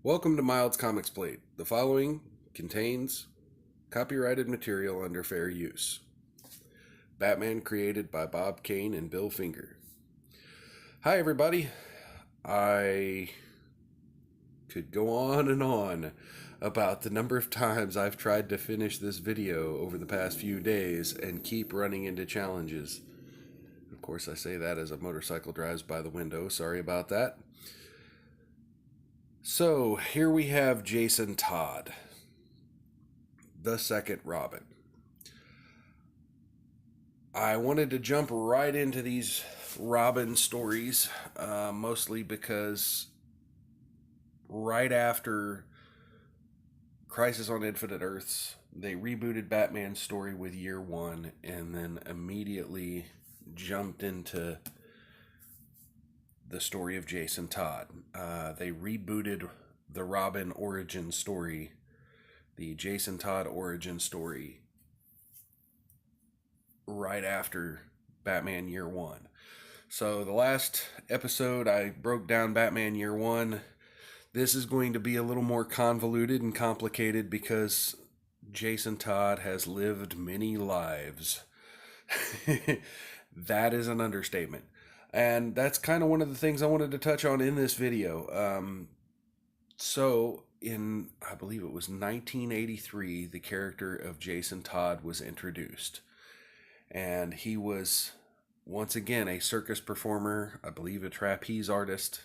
Welcome to Mild's Comics Plate. The following contains copyrighted material under fair use. Batman created by Bob Kane and Bill Finger. Hi everybody. I could go on and on about the number of times I've tried to finish this video over the past few days and keep running into challenges. Of course, I say that as a motorcycle drives by the window. Sorry about that. So, here we have Jason Todd, the second Robin. I wanted to jump right into these Robin stories, mostly because right after Crisis on Infinite Earths, they rebooted Batman's story with Year One, and then immediately jumped into the story of Jason Todd. They rebooted the Robin origin story, the Jason Todd origin story, right after Batman Year One. So the last episode I broke down Batman Year One. This is going to be a little more convoluted and complicated because Jason Todd has lived many lives. That is an understatement. And that's kind of one of the things I wanted to touch on in this video. So in, I believe it was 1983, the character of Jason Todd was introduced. And he was, once again, a circus performer, I believe a trapeze artist.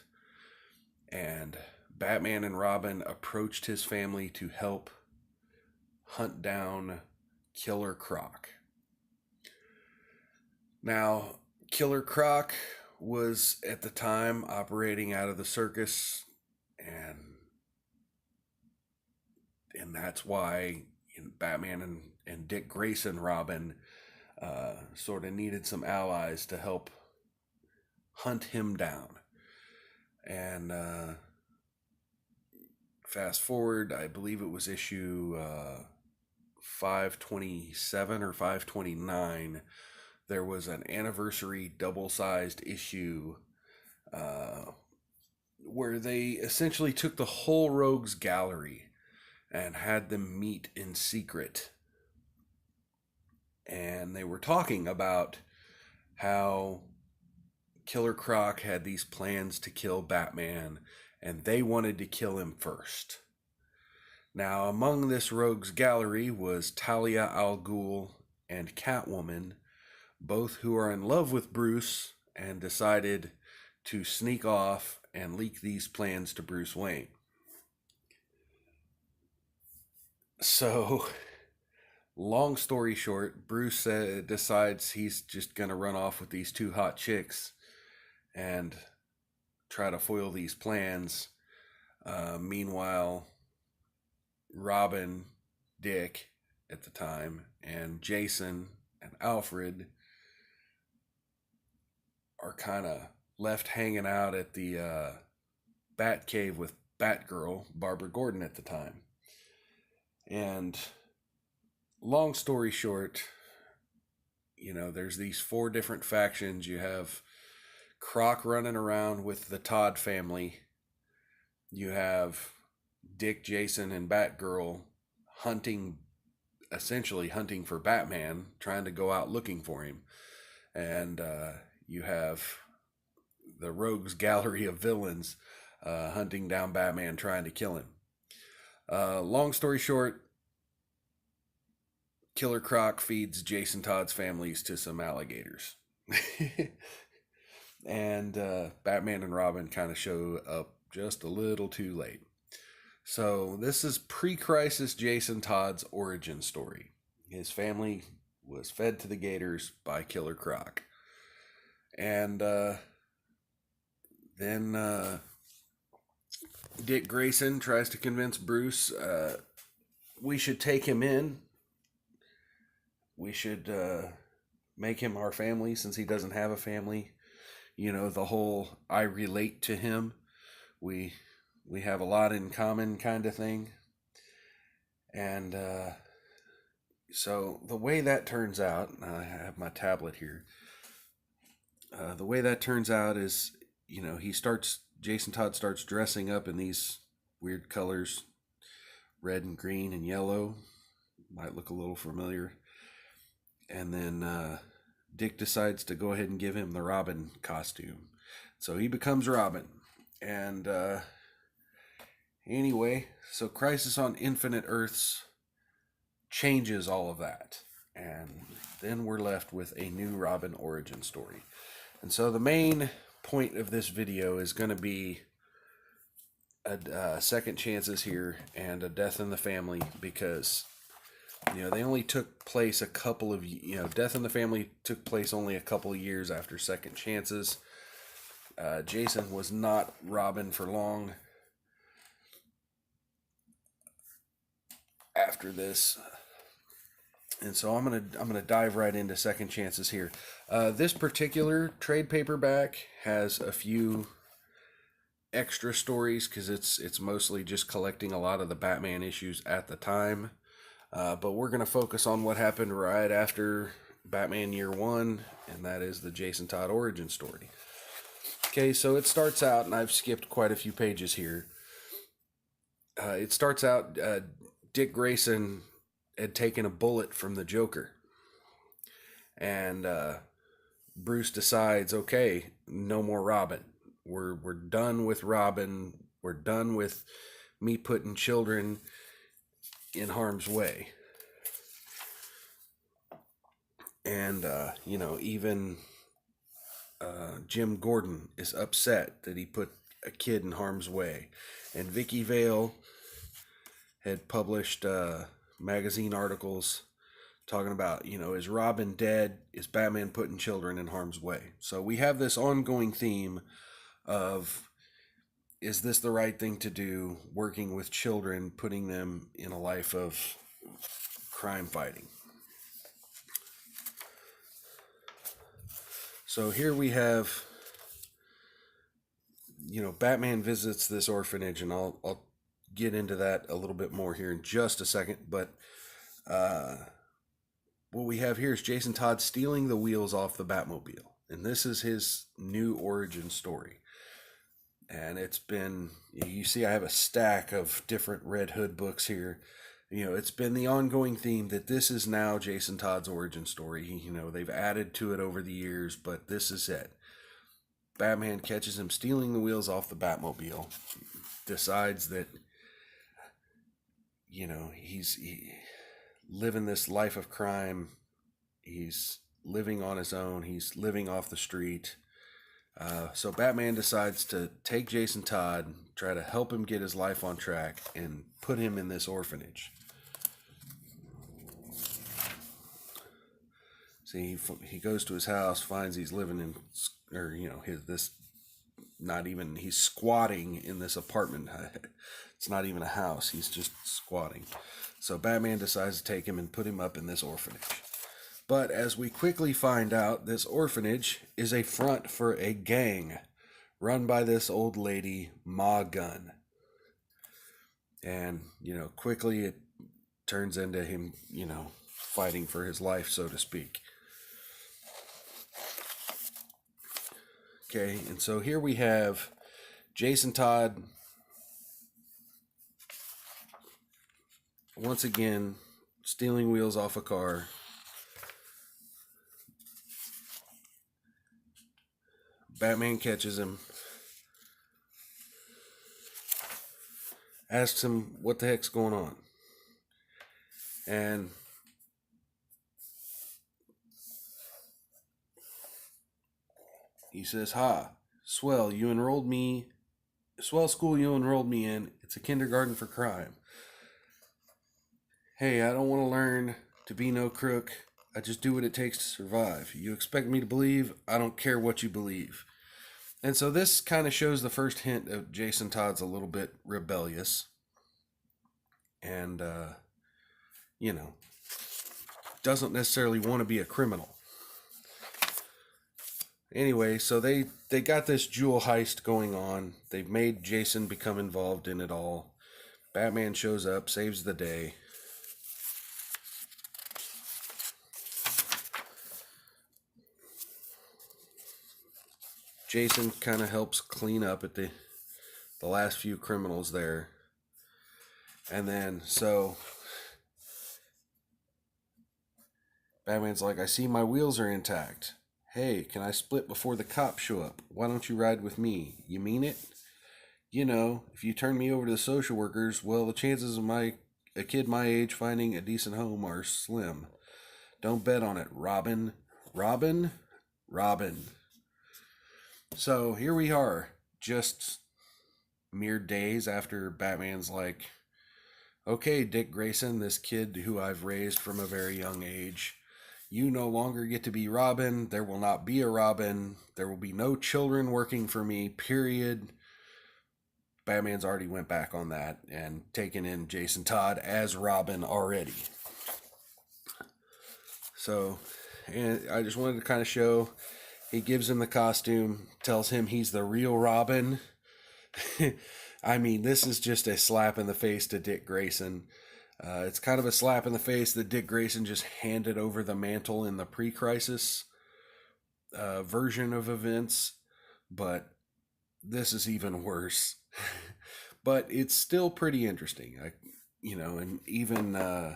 And Batman and Robin approached his family to help hunt down Killer Croc. Now, Killer Croc was at the time operating out of the circus, and that's why Batman and Dick Grayson Robin sort of needed some allies to help hunt him down. And fast forward, I believe it was issue 527 or 529. There was an anniversary double-sized issue where they essentially took the whole Rogues Gallery and had them meet in secret. And they were talking about how Killer Croc had these plans to kill Batman, and they wanted to kill him first. Now, among this Rogues Gallery was Talia al Ghul and Catwoman, both who are in love with Bruce and decided to sneak off and leak these plans to Bruce Wayne. So, long story short, Bruce decides he's just going to run off with these two hot chicks and try to foil these plans. Meanwhile, Robin, Dick at the time, and Jason and Alfred are kind of left hanging out at the Batcave with Batgirl, Barbara Gordon at the time. And long story short, there's these four different factions. You have Croc running around with the Todd family. You have Dick, Jason, and Batgirl essentially hunting for Batman, trying to go out looking for him. And you have the Rogues Gallery of villains hunting down Batman, trying to kill him. Long story short, Killer Croc feeds Jason Todd's families to some alligators. And Batman and Robin kind of show up just a little too late. So this is pre-crisis Jason Todd's origin story. His family was fed to the gators by Killer Croc. And then Dick Grayson tries to convince Bruce we should take him in. We should make him our family since he doesn't have a family. The whole I relate to him. We have a lot in common kind of thing. And so the way that turns out, I have my tablet here. The way that turns out is, Jason Todd starts dressing up in these weird colors, red and green and yellow. Might look a little familiar. And then Dick decides to go ahead and give him the Robin costume. So he becomes Robin. And anyway, so Crisis on Infinite Earths changes all of that. And then we're left with a new Robin origin story. And so the main point of this video is going to be second chances here and a death in the family, because they only took place a couple of Death in the Family took place only a couple of years after Second Chances. Jason was not Robin for long after this, and so I'm gonna dive right into Second Chances here. This particular trade paperback has a few extra stories because it's mostly just collecting a lot of the Batman issues at the time. But we're going to focus on what happened right after Batman Year One, and that is the Jason Todd origin story. Okay, so it starts out, and I've skipped quite a few pages here. It starts out, Dick Grayson had taken a bullet from the Joker. And Bruce decides, okay, no more Robin. We're done with Robin. We're done with me putting children in harm's way. And even Jim Gordon is upset that he put a kid in harm's way. And Vicky Vale had published magazine articles talking about, is Robin dead? Is Batman putting children in harm's way? So we have this ongoing theme of, is this the right thing to do, working with children, putting them in a life of crime fighting. So here we have, Batman visits this orphanage, and I'll get into that a little bit more here in just a second. But what we have here is Jason Todd stealing the wheels off the Batmobile. And this is his new origin story. And it's been, you see I have a stack of different Red Hood books here. It's been the ongoing theme that this is now Jason Todd's origin story. They've added to it over the years, but this is it. Batman catches him stealing the wheels off the Batmobile. Decides that, he's living this life of crime. He's living on his own. He's living off the street. So Batman decides to take Jason Todd, try to help him get his life on track, and put him in this orphanage. See, he goes to his house, finds he's living in, he's squatting in this apartment. It's not even a house. He's just squatting. So Batman decides to take him and put him up in this orphanage. But as we quickly find out, this orphanage is a front for a gang run by this old lady, Ma Gunn. And, quickly it turns into him, fighting for his life, so to speak. Okay, and so here we have Jason Todd once again stealing wheels off a car. Batman catches him, asks him what the heck's going on. And he says, "Ha, swell, swell school you enrolled me in. It's a kindergarten for crime. Hey, I don't want to learn to be no crook. I just do what it takes to survive. You expect me to believe? I don't care what you believe." And so this kind of shows the first hint of Jason Todd's a little bit rebellious. And, doesn't necessarily want to be a criminal. Anyway, so they got this jewel heist going on. They've made Jason become involved in it all. Batman shows up, saves the day. Jason kind of helps clean up at the last few criminals there. And then, so Batman's like, I see my wheels are intact. Hey, can I split before the cops show up? Why don't you ride with me? You mean it? You know, if you turn me over to the social workers, well, the chances of a kid my age finding a decent home are slim. Don't bet on it, Robin. Robin? Robin. So here we are, just mere days after Batman's like, okay, Dick Grayson, this kid who I've raised from a very young age, you no longer get to be Robin. There will not be a Robin. There will be no children working for me, period. Batman's already went back on that and taken in Jason Todd as Robin already. So, and I just wanted to kind of show, he gives him the costume, tells him he's the real Robin. I mean, this is just a slap in the face to Dick Grayson. It's kind of a slap in the face that Dick Grayson just handed over the mantle in the pre-crisis version of events, but this is even worse. But it's still pretty interesting, and even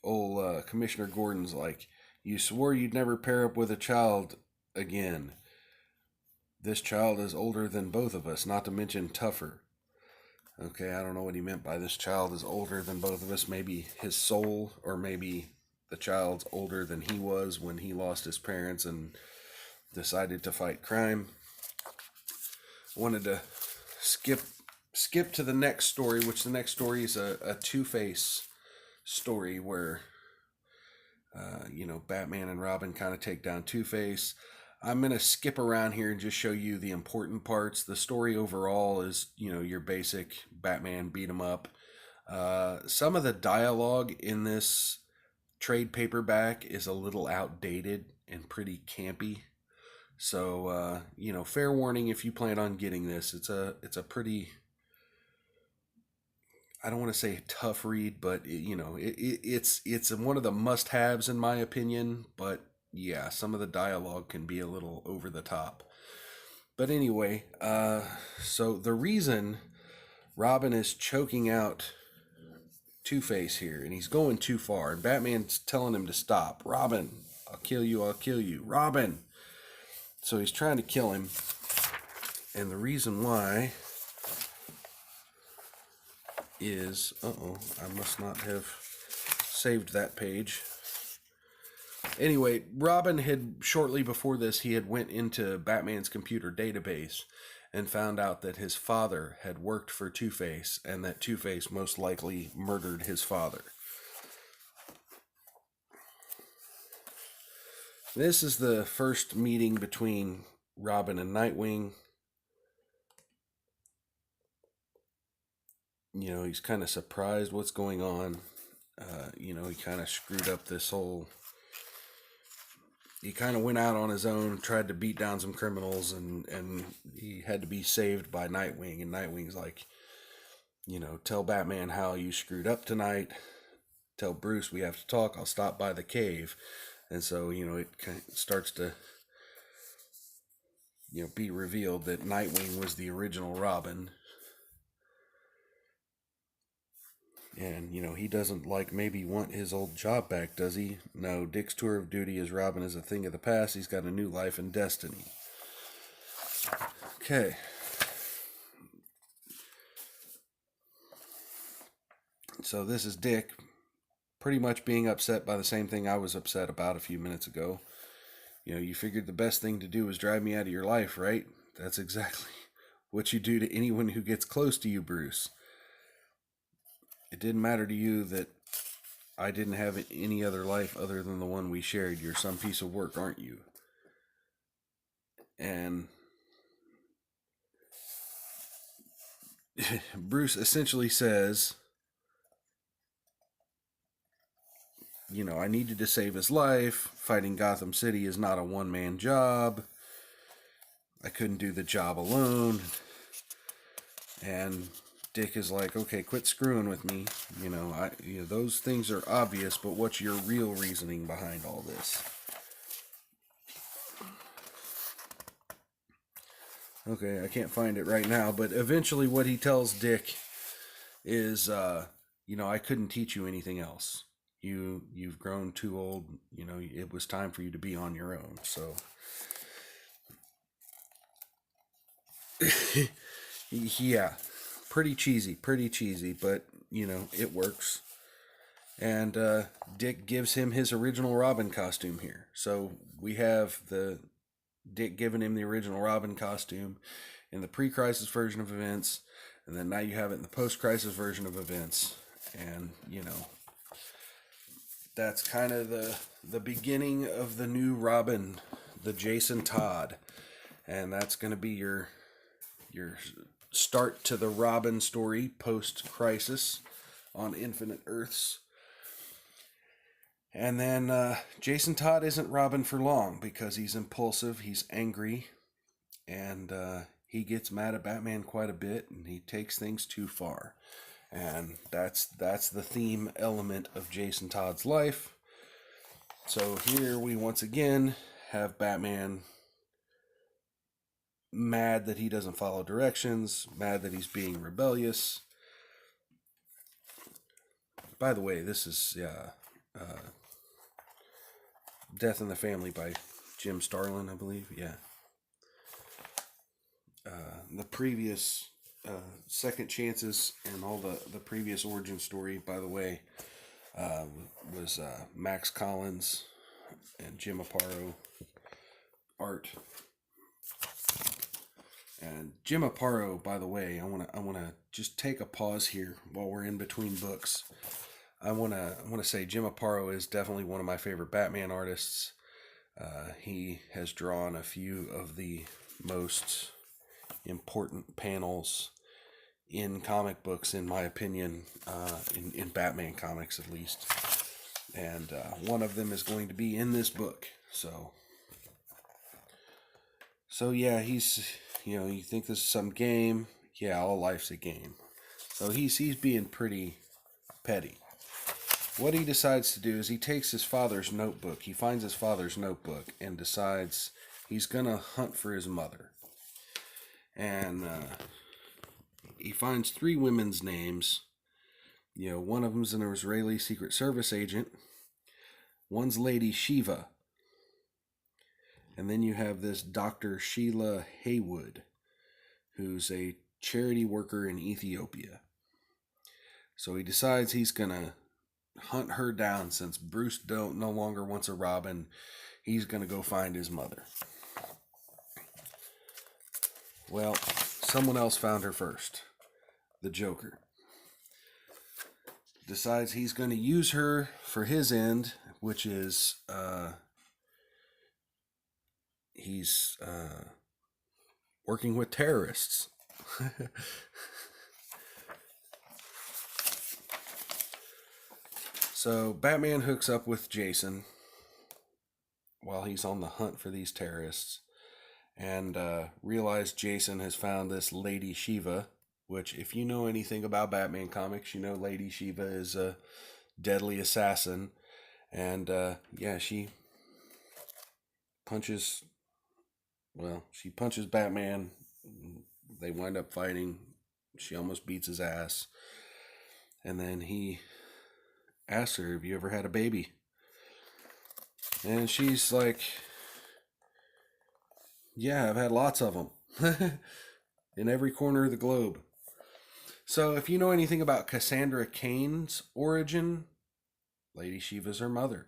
old Commissioner Gordon's like, you swore you'd never pair up with a child again. This child is older than both of us, not to mention tougher. Okay, I don't know what he meant by this child is older than both of us. Maybe his soul, or maybe the child's older than he was when he lost his parents and decided to fight crime. I wanted to skip to the next story, which the next story is a Two-Face story where, Batman and Robin kind of take down Two-Face. I'm going to skip around here and just show you the important parts. The story overall is, your basic Batman beat 'em up. Some of the dialogue in this trade paperback is a little outdated and pretty campy. So, fair warning if you plan on getting this. It's a pretty, I don't want to say tough read, but it's one of the must-haves in my opinion. But yeah, some of the dialogue can be a little over the top. But anyway, so the reason Robin is choking out Two-Face here, and he's going too far, and Batman's telling him to stop. Robin, I'll kill you, I'll kill you. Robin! So he's trying to kill him, and the reason why is, I must not have saved that page. Anyway, Robin had, shortly before this, he had went into Batman's computer database and found out that his father had worked for Two-Face, and that Two-Face most likely murdered his father. This is the first meeting between Robin and Nightwing. He's kind of surprised what's going on. He kind of screwed up this whole... He kind of went out on his own, tried to beat down some criminals, and he had to be saved by Nightwing. And Nightwing's like, tell Batman how you screwed up tonight. Tell Bruce we have to talk. I'll stop by the cave. And so, it kind of starts to, be revealed that Nightwing was the original Robin. And, he doesn't maybe want his old job back, does he? No, Dick's tour of duty as Robin is a thing of the past. He's got a new life and destiny. Okay. So this is Dick pretty much being upset by the same thing I was upset about a few minutes ago. You figured the best thing to do was drive me out of your life, right? That's exactly what you do to anyone who gets close to you, Bruce. It didn't matter to you that I didn't have any other life other than the one we shared. You're some piece of work, aren't you? And Bruce essentially says, I needed to save his life. Fighting Gotham City is not a one-man job. I couldn't do the job alone. And Dick is like, okay, quit screwing with me. Those things are obvious, but what's your real reasoning behind all this? Okay, I can't find it right now, but eventually what he tells Dick is, I couldn't teach you anything else. You've grown too old. It was time for you to be on your own. So, yeah, pretty cheesy, but it works. And Dick gives him his original Robin costume here. So we have the Dick giving him the original Robin costume in the pre-crisis version of events, and then now you have it in the post-crisis version of events. And that's kind of the beginning of the new Robin, the Jason Todd, and that's going to be your start to the Robin story post-crisis on Infinite Earths. And then Jason Todd isn't Robin for long because he's impulsive, he's angry, and he gets mad at Batman quite a bit, and he takes things too far. And that's the theme element of Jason Todd's life. So here we once again have Batman mad that he doesn't follow directions, mad that he's being rebellious. By the way, this is Death in the Family by Jim Starlin, I believe. Yeah. The previous Second Chances and all the previous origin story, by the way, was Max Collins and Jim Aparo art. And Jim Aparo, by the way, I wanna just take a pause here while we're in between books. I wanna say Jim Aparo is definitely one of my favorite Batman artists. He has drawn a few of the most important panels in comic books, in my opinion, in Batman comics at least. And one of them is going to be in this book. So yeah, he's, you think this is some game. Yeah, all life's a game. So he's being pretty petty. What he decides to do is he takes his father's notebook. He finds his father's notebook and decides he's going to hunt for his mother. And he finds 3 women's names. One of them's an Israeli Secret Service agent. One's Lady Shiva. And then you have this Dr. Sheila Haywood, who's a charity worker in Ethiopia. So he decides he's going to hunt her down since Bruce no longer wants a Robin. He's going to go find his mother. Well, someone else found her first. The Joker. Decides he's going to use her for his end, which is he's working with terrorists. So Batman hooks up with Jason while he's on the hunt for these terrorists, and realized Jason has found this Lady Shiva, which, if you know anything about Batman comics, Lady Shiva is a deadly assassin. And she punches Batman. They wind up fighting. She almost beats his ass. And then he asks her, "Have you ever had a baby?" And she's like, "Yeah, I've had lots of them." In every corner of the globe. So if you know anything about Cassandra Cain's origin, Lady Shiva's her mother.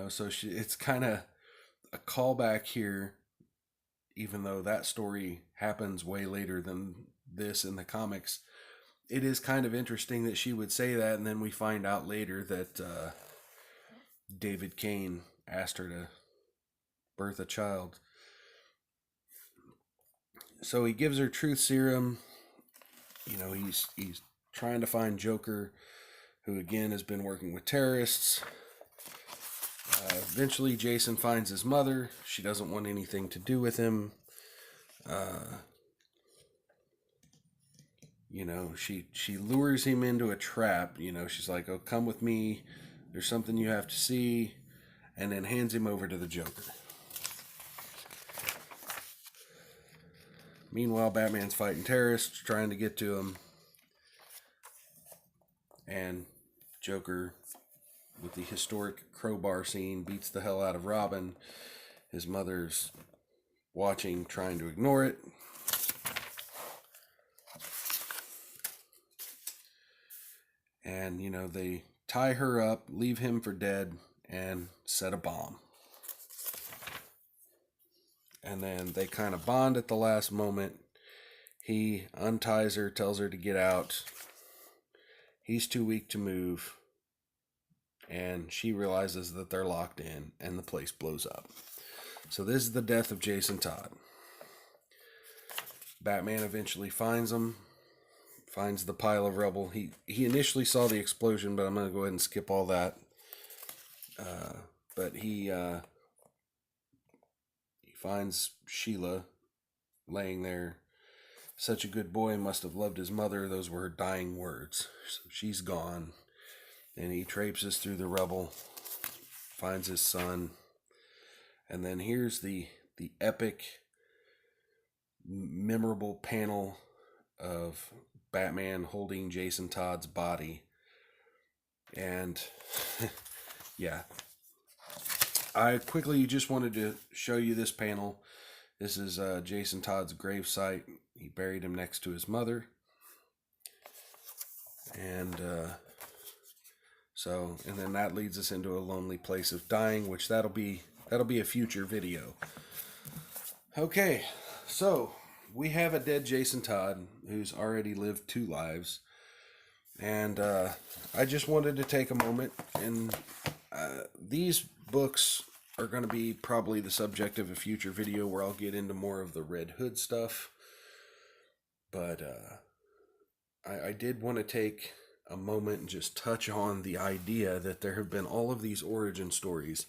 So it's kind of a callback here, even though that story happens way later than this in the comics. It is kind of interesting that she would say that, and then we find out later that David Cain asked her to birth a child. So he gives her truth serum. He's trying to find Joker, who again has been working with terrorists. Eventually Jason finds his mother. She doesn't want anything to do with him. She lures him into a trap. She's like, "Oh, come with me. There's something you have to see," and then hands him over to the Joker. Meanwhile, Batman's fighting terrorists, trying to get to him. And Joker, with the historic crowbar scene, beats the hell out of Robin. His mother's watching, trying to ignore it. And, they tie her up, leave him for dead, and set a bomb. And then they kind of bond at the last moment. He unties her, tells her to get out. He's too weak to move. And she realizes that they're locked in, and the place blows up. So this is the death of Jason Todd. Batman eventually finds him, finds the pile of rubble. He initially saw the explosion, but I'm going to go ahead and skip all that. But he finds Sheila laying there. Such a good boy, must have loved his mother. Those were her dying words. So she's gone. And he traipses through the rubble, finds his son. And then here's the epic, memorable panel of Batman holding Jason Todd's body. And yeah, I quickly just wanted to show you this panel. This is Jason Todd's gravesite. He buried him next to his mother. And and then that leads us into a lonely place of dying, which that'll be a future video. Okay, so we have a dead Jason Todd who's already lived 2 lives. And I just wanted to take a moment, and these books are going to be probably the subject of a future video where I'll get into more of the Red Hood stuff. But I did want to take a moment and just touch on the idea that there have been all of these origin stories.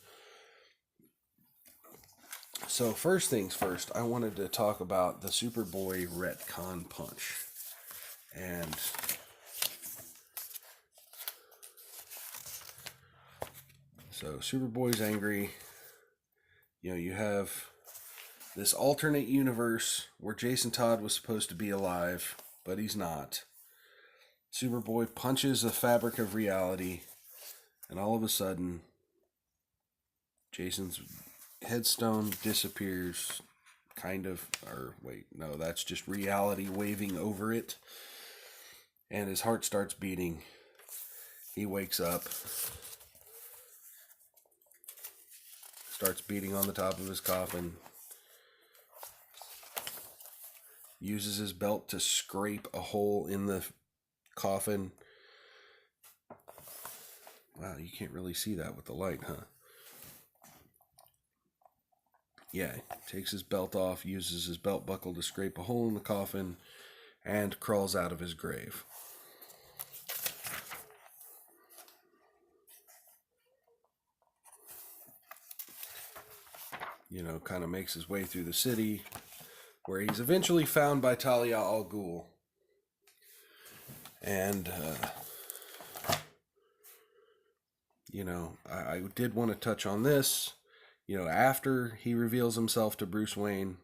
So first things first, I wanted to talk about the Superboy retcon punch. And so Superboy's angry. You have this alternate universe where Jason Todd was supposed to be alive, but he's not. Superboy punches the fabric of reality, and all of a sudden, Jason's headstone disappears, that's just reality waving over it, and his heart starts beating. He wakes up, starts beating on the top of his coffin, uses his belt to scrape a hole in the coffin. Wow, you can't really see that with the light, huh? Yeah, takes his belt off, uses his belt buckle to scrape a hole in the coffin, and crawls out of his grave. Kind of makes his way through the city, where he's eventually found by Talia al Ghul. And, I did want to touch on this. After he reveals himself to Bruce Wayne,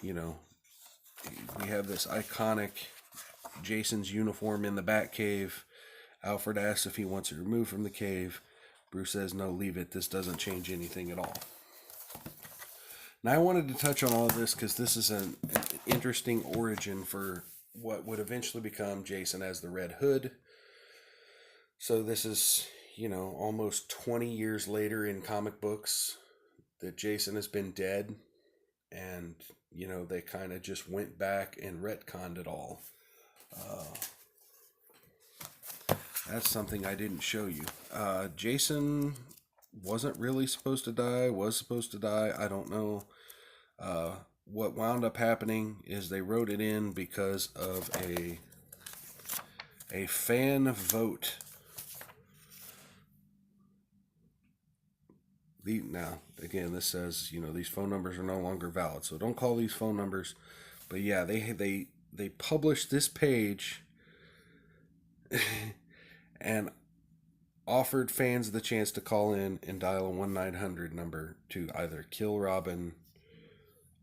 we have this iconic Jason's uniform in the Batcave. Alfred asks if he wants it removed from the cave. Bruce says, no, leave it. This doesn't change anything at all. Now, I wanted to touch on all of this because this is an interesting origin for what would eventually become Jason as the Red Hood. So this is, almost 20 years later in comic books that Jason has been dead. And, they kind of just went back and retconned it all. That's something I didn't show you. Jason wasn't really supposed to die, was supposed to die. I don't know. What wound up happening is they wrote it in because of a fan vote. Now, again, this says, these phone numbers are no longer valid, so don't call these phone numbers. But yeah, they published this page and offered fans the chance to call in and dial a 1-900 number to either kill Robin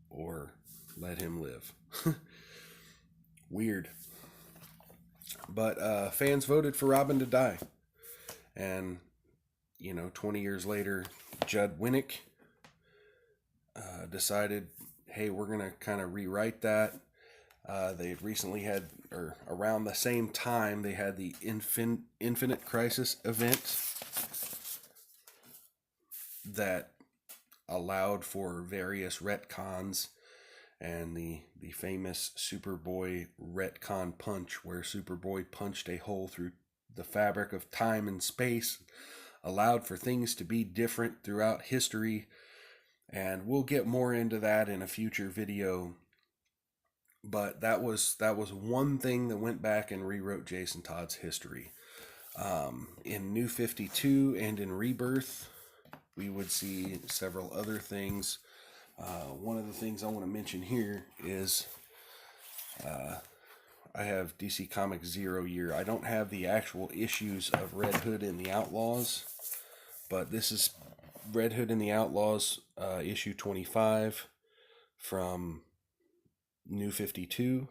or let him live. Weird. But fans voted for Robin to die. And, 20 years later, Judd Winnick decided, hey, we're going to kind of rewrite that. They recently had, or around the same time, they had the Infinite Crisis event that allowed for various retcons, and the famous Superboy retcon punch, where Superboy punched a hole through the fabric of time and space, allowed for things to be different throughout history. And we'll get more into that in a future video. But that was one thing that went back and rewrote Jason Todd's history. In New 52 and in Rebirth, we would see several other things. One of the things I want to mention here is I have DC Comics 0 year. I don't have the actual issues of Red Hood and the Outlaws, but this is Red Hood and the Outlaws issue 25 from New 52,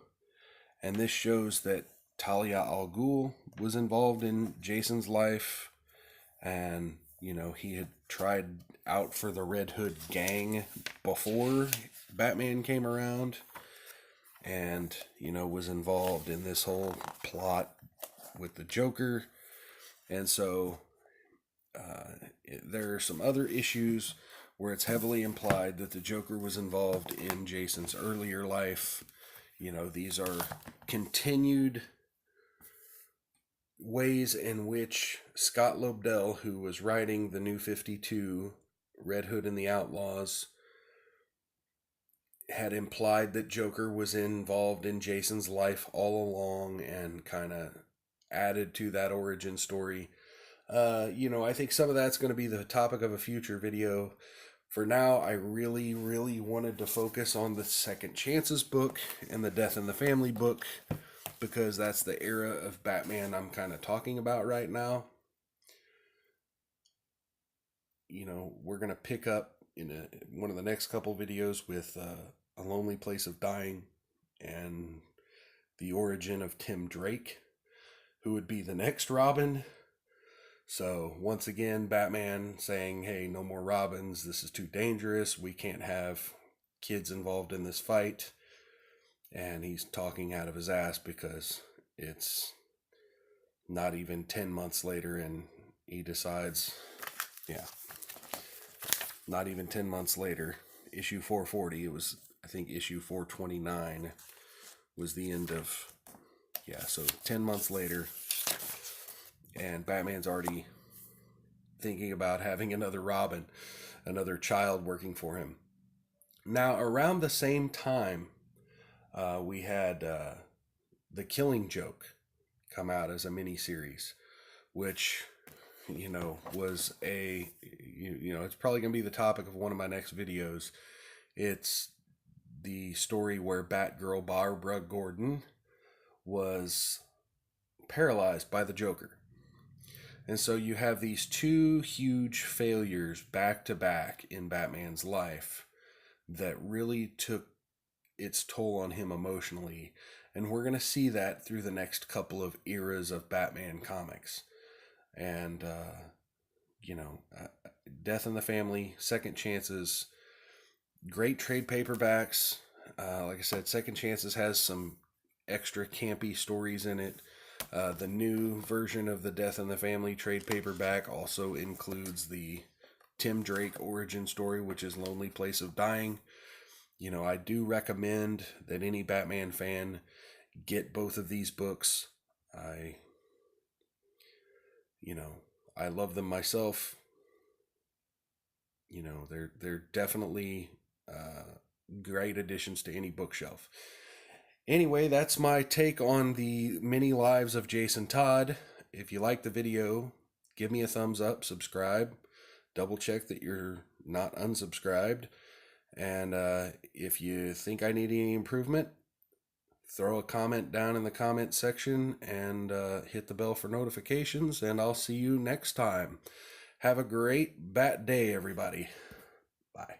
and this shows that Talia al Ghul was involved in Jason's life, and he had tried out for the Red Hood gang before Batman came around, and was involved in this whole plot with the Joker. And so there are some other issues where it's heavily implied that the Joker was involved in Jason's earlier life. These are continued ways in which Scott Lobdell, who was writing the New 52, Red Hood and the Outlaws, had implied that Joker was involved in Jason's life all along, and kind of added to that origin story. I think some of that's going to be the topic of a future video. For now, I really, really wanted to focus on the Second Chances book and the Death in the Family book, because that's the era of Batman I'm kind of talking about right now. We're going to pick up in one of the next couple videos with A Lonely Place of Dying and the origin of Tim Drake, who would be the next Robin. So once again, Batman saying, hey, no more Robins. This is too dangerous. We can't have kids involved in this fight. And he's talking out of his ass because it's not even 10 months later, and he decides, not even 10 months later, issue 440, it was, I think, issue 429 was the end of, so 10 months later, and Batman's already thinking about having another Robin, another child working for him. Now, around the same time, we had The Killing Joke come out as a mini-series, which, was it's probably going to be the topic of one of my next videos. It's the story where Batgirl Barbara Gordon was paralyzed by the Joker. And so you have these two huge failures back to back in Batman's life that really took its toll on him emotionally. And we're going to see that through the next couple of eras of Batman comics. And, Death in the Family, Second Chances, great trade paperbacks. Like I said, Second Chances has some extra campy stories in it. The new version of the Death in the Family trade paperback also includes the Tim Drake origin story, which is Lonely Place of Dying. I do recommend that any Batman fan get both of these books. I love them myself. They're definitely great additions to any bookshelf. Anyway, that's my take on the mini lives of Jason Todd. If you like the video, give me a thumbs up, subscribe, double check that you're not unsubscribed. And if you think I need any improvement, throw a comment down in the comment section and hit the bell for notifications, and I'll see you next time. Have a great Bat Day, everybody. Bye.